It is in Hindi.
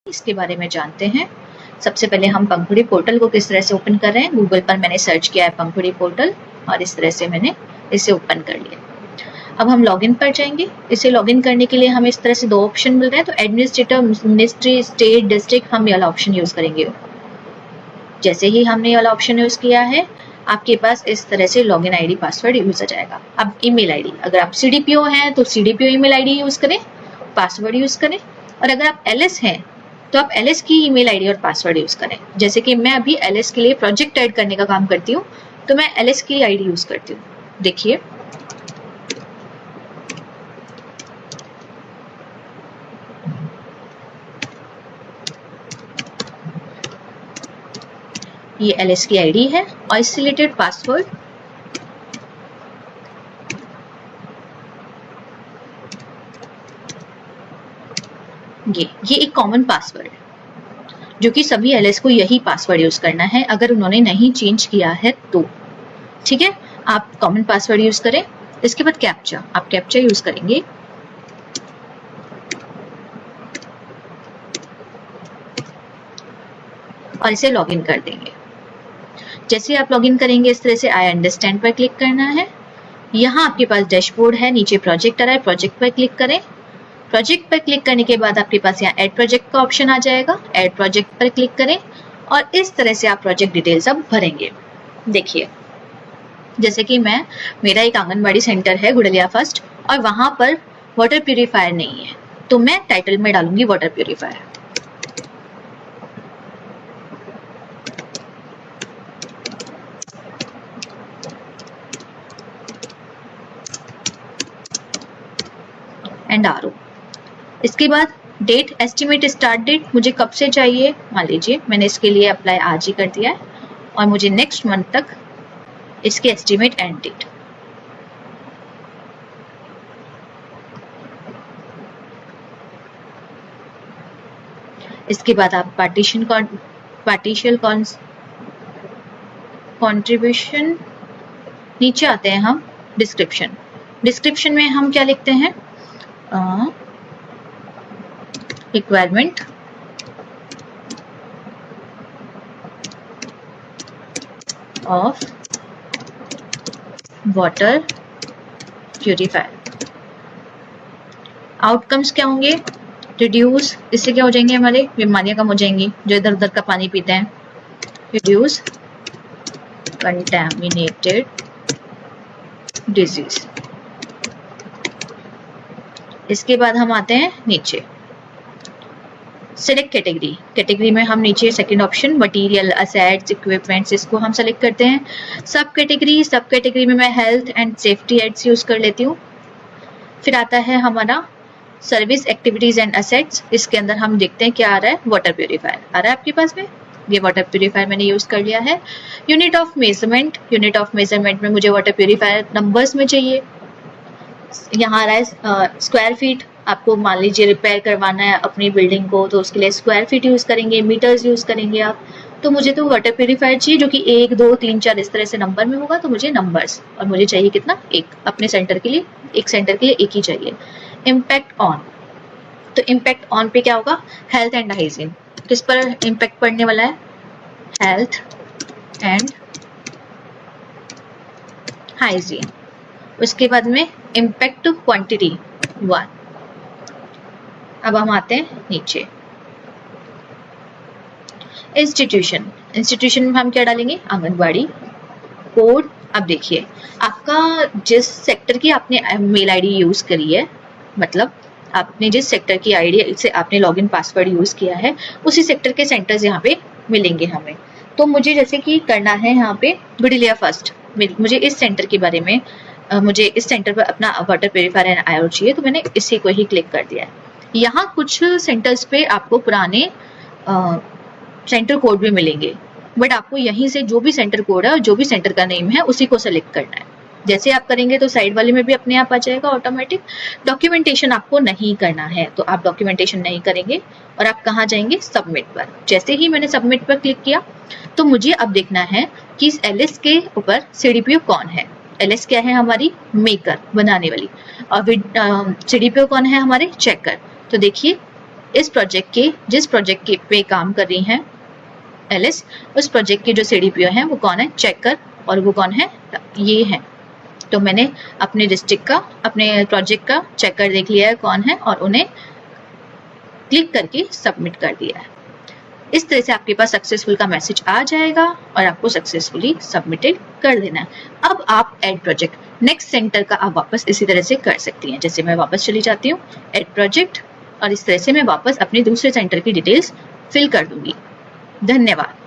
इसके बारे में जानते हैं। सबसे पहले हम पंखुड़ी पोर्टल को किस तरह से ओपन कर रहे हैं। गूगल पर मैंने सर्च किया है पंखुड़ी पोर्टल और इस तरह से मैंने इसे ओपन कर लिया। अब हम लॉगिन पर जाएंगे। इसे लॉगिन करने के लिए हमें इस तरह से 2 ऑप्शन मिल रहे हैं, तो एडमिनिस्ट्रेटर, मिनिस्ट्री, स्टेट, डिस्ट्रिक्ट, हम ये वाला ऑप्शन यूज करेंगे। जैसे ही हमने ये वाला ऑप्शन यूज किया है, आपके पास इस तरह से लॉगिन आईडी पासवर्ड यूज आ जाएगा। अब ईमेल आईडी, अगर आप सीडीपीओ हैं तो सीडीपीओ ईमेल आईडी यूज करें, पासवर्ड यूज करें, और अगर आप एलएस हैं तो आप एलएस की ईमेल आईडी और पासवर्ड यूज करें। जैसे कि मैं अभी एलएस के लिए प्रोजेक्ट ऐड करने का काम करती हूँ, तो मैं एलएस की आईडी यूज करती हूँ। देखिए, ये एलएस की आईडी है और इससे रिलेटेड पासवर्ड ये एक कॉमन पासवर्ड है, जो कि सभी एलएस को यही पासवर्ड यूज करना है अगर उन्होंने नहीं चेंज किया है तो। ठीक है, आप कॉमन पासवर्ड यूज करें। इसके बाद कैप्चा, आप कैप्चा यूज करेंगे। और इसे लॉगिन कर देंगे। जैसे आप लॉगिन करेंगे, इस तरह से आई अंडरस्टैंड पर क्लिक करना है। यहाँ आपके पास डैशबोर्ड है, नीचे प्रोजेक्ट आ रहा है, प्रोजेक्ट पर क्लिक करें। प्रोजेक्ट पर क्लिक करने के बाद आपके पास यहाँ ऐड प्रोजेक्ट का ऑप्शन आ जाएगा। ऐड प्रोजेक्ट पर क्लिक करें और इस तरह से आप प्रोजेक्ट डिटेल्स अब भरेंगे। देखिए, जैसे कि मेरा एक आंगनबाड़ी सेंटर है गुड़लिया फर्स्ट, और वहां पर वाटर प्यूरिफायर नहीं है, तो मैं टाइटल में डालूंगी वाटर प्यूरिफायर। And RO. इसके बाद डेट, एस्टिमेट स्टार्ट डेट मुझे कब से चाहिए, मान लीजिए मैंने इसके लिए अप्लाई आज ही कर दिया है और मुझे नेक्स्ट मंथ तक इसके एस्टिमेट एंड डेट। इसके बाद आप पार्टिशियल कंट्रीब्यूशन, नीचे आते हैं हम डिस्क्रिप्शन में हम क्या लिखते हैं, requirement of water purifier. Outcomes क्या होंगे, रिड्यूस, इससे क्या हो जाएंगे, हमारे बीमारियां कम हो जाएंगी जो इधर उधर का पानी पीते हैं। Reduce contaminated disease. इसके बाद हम आते हैं नीचे सेलेक्ट कैटेगरी में हम नीचे second option material, assets, equipments, इसको हम सेलेक्ट करते हैं। सब कैटेगरी में मैं health and safety aids use कर लेती हूँ। फिर आता है हमारा सर्विस, एक्टिविटीज एंड असेट्स। इसके अंदर हम देखते हैं क्या आ रहा है, वाटर प्यूरिफायर आ रहा है आपके पास में। ये वाटर प्यूरिफायर मैंने यूज कर लिया है। यूनिट ऑफ मेजरमेंट में मुझे वाटर प्यूरिफायर नंबर्स में चाहिए। यहाँ आ रहा है स्क्वायर फीट, आपको मान लीजिए रिपेयर करवाना है अपनी बिल्डिंग को, तो उसके लिए स्क्वायर फीट यूज करेंगे, मीटर्स यूज करेंगे आप। तो मुझे तो वाटर प्यूरिफायर चाहिए जो कि 1, 2, 3, 4 इस तरह से नंबर में होगा, तो मुझे नंबर्स, और मुझे चाहिए कितना, एक। अपने सेंटर के लिए एक ही चाहिए। इम्पैक्ट ऑन, तो इम्पैक्ट ऑन पे क्या होगा, हेल्थ एंड हाइजीन। किस पर इम्पैक्ट पड़ने वाला है, हेल्थ एंड हाइजीन। उसके बाद में इम्पैक्ट क्वांटिटी 1। अब हम आते हैं नीचे इंस्टीट्यूशन में हम क्या डालेंगे, आंगनबाड़ी कोड। अब देखिए, आपका जिस सेक्टर की आपने मेल आईडी यूज करी है, मतलब आपने जिस सेक्टर की आईडी से आपने लॉगिन पासवर्ड यूज किया है, उसी सेक्टर के सेंटर्स यहाँ पे मिलेंगे हमें। तो मुझे जैसे कि करना है यहाँ पे गुड़लिया फर्स्ट, मुझे इस सेंटर के बारे में, मुझे इस सेंटर पर अपना वाटर प्यूरिफायर एंड आईओ चाहिए, तो मैंने इसी को ही क्लिक कर दिया है। यहाँ कुछ सेंटर्स पे आपको पुराने सेंटर कोड भी मिलेंगे, बट आपको यहीं से जो भी सेंटर कोड है और जो भी सेंटर का नेम है उसी को सेलेक्ट करना है। जैसे आप करेंगे तो साइड वाले में भी अपने आप आ जाएगा ऑटोमेटिक। डॉक्यूमेंटेशन आपको नहीं करना है, तो आप डॉक्यूमेंटेशन नहीं करेंगे और आप कहाँ जाएंगे, सबमिट पर। जैसे ही मैंने सबमिट पर क्लिक किया, तो मुझे अब देखना है कि इस एलएस के ऊपर सीडीपीओ कौन है। एलएस क्या है, हमारी मेकर, बनाने वाली, और सीडीपीओ कौन है, हमारे चेकर। तो देखिए इस प्रोजेक्ट के जिस प्रोजेक्ट के पे काम कर रही हैं एलिस, उस प्रोजेक्ट के जो CDPO हैं वो कौन है, चेकर, और वो कौन है, ये है। तो मैंने अपने डिस्ट्रिक्ट का, अपने प्रोजेक्ट का चेकर देख लिया है कौन है, और उन्हें क्लिक करके सबमिट कर दिया है। इस तरह से आपके पास सक्सेसफुल का मैसेज आ जाएगा और आपको सक्सेसफुली सबमिटेड कर देना है। अब आप ऐड प्रोजेक्ट नेक्स्ट सेंटर का आप वापस इसी तरह से कर सकती हैं। जैसे मैं वापस चली जाती हूँ ऐड प्रोजेक्ट, और इस तरह से मैं वापस अपने दूसरे सेंटर की डिटेल्स फिल कर दूंगी। धन्यवाद।